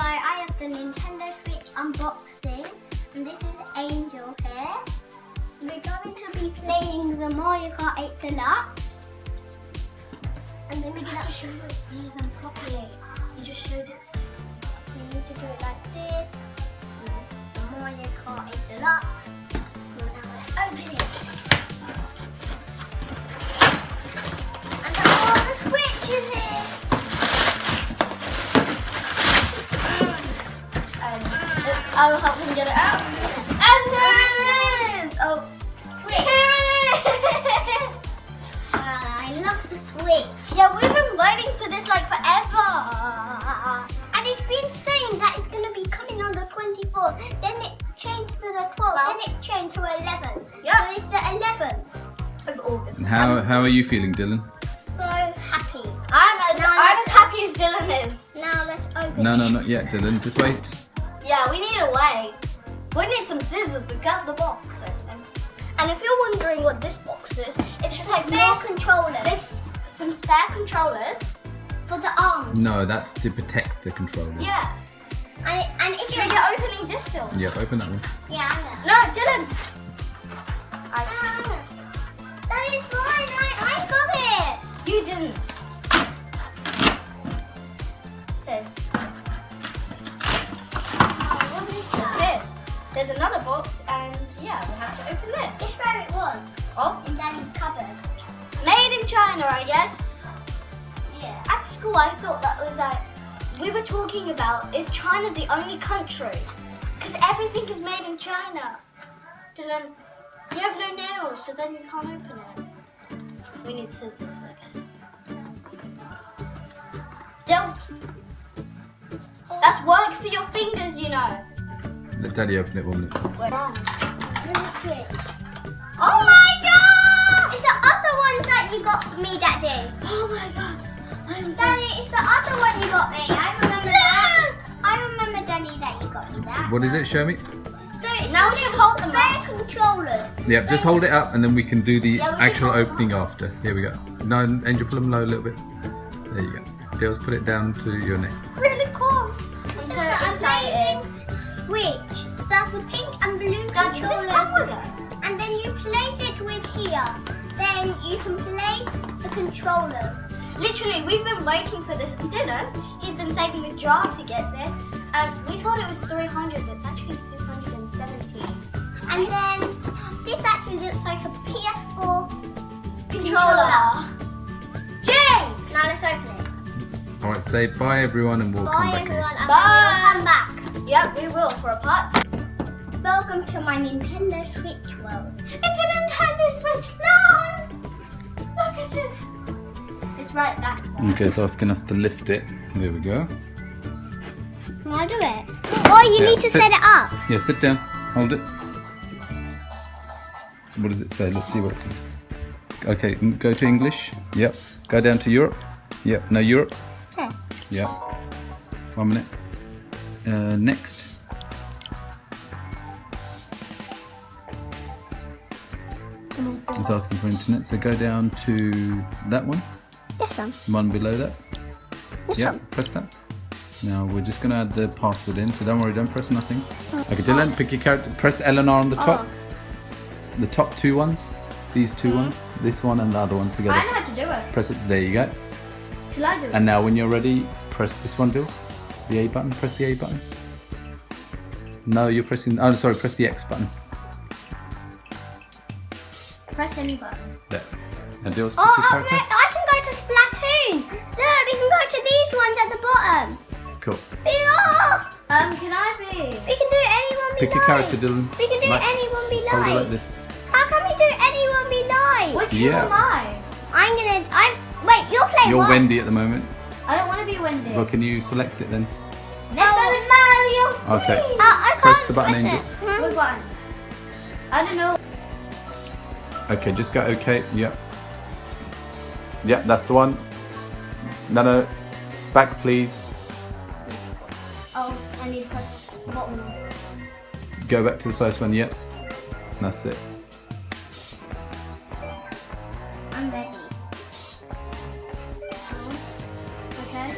I have the Nintendo Switch unboxing, and this is Angel here. We're going to be playing the Mario Kart 8 Deluxe. And then we're going to show them properly. You just showed it. We need to do it like this. This is the Mario Kart 8 Deluxe. Now let's open it. And the Switch is here. I will help him get it out. And there it is! Oh, Switch. Here it is! I love the Switch. Yeah, we've been waiting for this like forever. And it's been saying that it's going to be coming on the 24th. Then it changed to the 12th. Then it changed to 11th. Yeah. So it's the 11th of August. How are you feeling, Dylan? So happy. I'm as happy as Dylan is. Now let's open it. No, not yet, Dylan. Just wait. Yeah, we need a way. We need some scissors to cut the box open. And if you're wondering what this box is, it's just like spare controllers. There's some spare controllers For the arms. No, that's to protect the controller. Yeah. And if So you're opening this still? Yeah, open that one. Yeah, I know. No, Dylan. That is mine. I got it. You didn't. Here. What is that? Here. There's another box, and yeah, we have to open this. This where it was. Oh, In Daddy's cupboard. made in China, I guess. Yeah. At school, I thought that was like, we were talking about, is China the only country? Because everything is made in China. Dylan, you have no nails, so then you can't open it. We need scissors, okay. That's work for your fingers, you know. Let Daddy open it one minute. There's a switch. Oh my god! It's the other ones that you got me, Daddy. Oh my god. I'm so Daddy, it's the other one you got me. I remember that. I remember, Daddy, that you got me that. What is it? Show me. So it's Now we should hold them spare up. controllers. Yeah, just hold it up and then we can do the Yeah, we should actual hold them opening after. Here we go. No, Angel, pull them low a little bit. There you go. Dale's put it down to your neck. really cool. It's so an excited. amazing switch. So that's the pink and blue God, does this come with controllers. it? And then you place it with here. Then you can play the controllers. Literally, we've been waiting for this. Dylan, he's been saving a job to get this. And we thought it was 300, but it's actually 217. And then this actually looks like a PS4 Controller. Jinx! Now let's open it. Alright, say bye everyone and we'll come Bye back everyone, and Bye. then we'll come back. Yep, we will for a part. Welcome to my Nintendo Switch world. It's a Nintendo Switch. No! Look at it. It's right back there. in. Okay, it's asking us to lift it. There we go. Can I do it? Oh, you Yeah, need to sit. set it up. Yeah, sit down. Hold it. So what does it say? Let's see what it says. Okay, go to English. Yep. Go down to Europe. Yep. No, Europe. There. Yep. 1 minute. Next. It's asking for internet, so go down to that one. This one. One below that. This Yeah, one. press that. Now we're just going to add the password in, so don't worry, don't press nothing. Okay, Dylan, pick your character. Press L and R on the top. The top two ones. These two ones. This one and the other one together. I know how to do it. Press it. There you go. Shall I do it? And now when you're ready, press this one, Dils. The A button. Press the A button. No, you're pressing. Oh, sorry. Press the X button. Press any button. There. Now, Dils, pick Oh, your character. I can go to Splatoon. Look, we can go to these ones at the bottom. Cool. Can I be? We can do anyone we Pick your like. character, Dylan. We can do Like- anyone we Hold it like. like this. How can we do anyone we like? Which Yeah. one am I? Wait, you're playing You're what? Wendy at the moment. I don't want to be Wendy. Well, can you select it then? Let's go with Mario. Okay. please. I Press can't the button, push Angel. it. Hmm? What button? I don't know. Okay, just go OK. Yep. Yep, that's the one. No. Back, please. Oh, I need to press the bottom. Go back to the first one. Yep. That's it. I'm ready. Okay.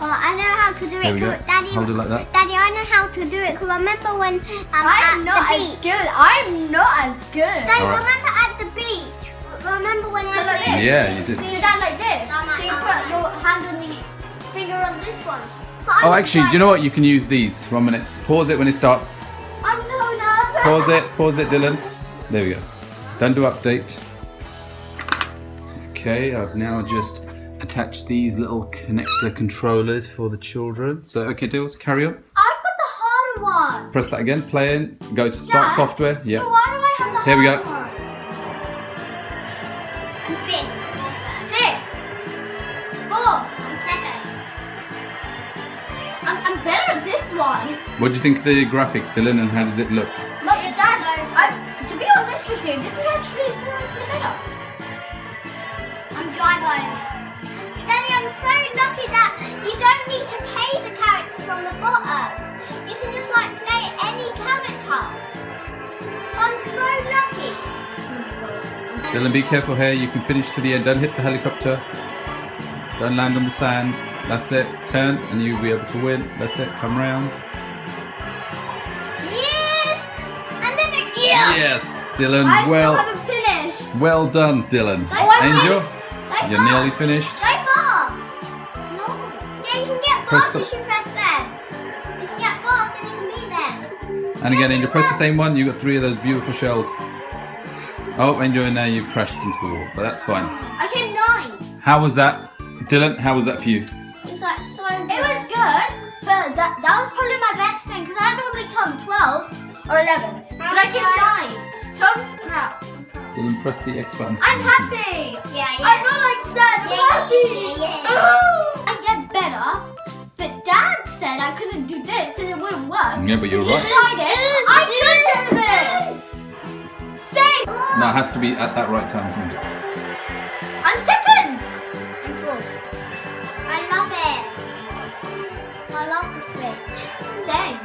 Well, I know how to do it. There we go. Daddy, Hold it like that. Daddy, I know how to do it. Cause remember when I'm at not the as beach? good. I'm not as good. Dad, Alright. remember at the beach? Remember when So I like did? this? Yeah, you did. So Dad, like this. Mama, So you put your hand on the finger on this one. So Oh, actually, do you know what? You can use these. 1 minute. Pause it when it starts. I'm so nervous. Pause it, Dylan. There we go. Don't do update. Okay, I've now just attached these little connector controllers for the children. So, okay, Dills, carry on. I've got the harder one. Press that again, play in, go to start Dad? software. So Yeah. why do I have the Here we harder go. one? I'm fifth. 6, 4. I'm second. I'm better at this one. What do you think of the graphics, Dylan, and how does it look? But Dad, to be honest with you, this is actually seriously better. I'm driving. Daddy, I'm so lucky that you don't need to pay the characters on the bottom. You can just like play any character. So I'm so lucky. Dylan, be careful here. You can finish to the end. Don't hit the helicopter. Don't land on the sand. That's it. Turn and you'll be able to win. That's it. Come round. Yes! And then it Yes, Dylan. I still Well, haven't finished. well done, Dylan. I Angel, Go you're nearly finished. Go fast. No. Yeah, you can get Press fast the- if you press them. You can get fast and you can beat them. And again, Angel, press the same one. You got 3 of those beautiful shells. Oh, Angel, and now you've crashed into the wall, but that's fine. I came 9. How was that, Dylan? How was that for you? It was like so good. It was good, but that was probably my best thing because I normally come 12 or 11, but I came 9. So I'm proud. Dylan, press the X button. I'm happy. Yeah, yeah. I'm not like sad. I'm Yeah, happy. yeah. Oh. I get better, but Dad said I couldn't do this because it wouldn't work. Yeah, but you're He right. tried it. I could do this. Thanks. No, it has to be at that right time. Isn't it? I'm second. I'm fourth. I love it. I love the Switch. Same.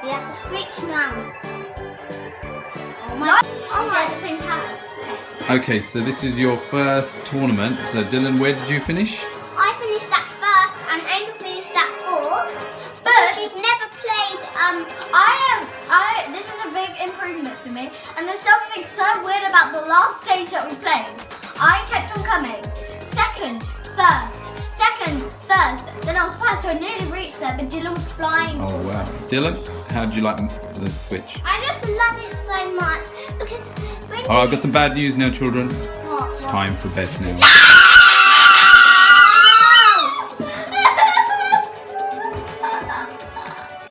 We have the Switch now. Oh Not Oh my. at the same time. Okay, so this is your first tournament. So, Dylan, where did you finish? I finished at first and Angel finished at fourth. But She's never played this is a big improvement for me, and there's something so weird about the last stage that we played. I kept on coming. Second, first, then I was first, I nearly reached there, but Dylan was flying. Oh, wow. Dylan, how did you like the Switch? I just love it so much because when Oh, I've got some bad news now, children. What? It's time for bed now.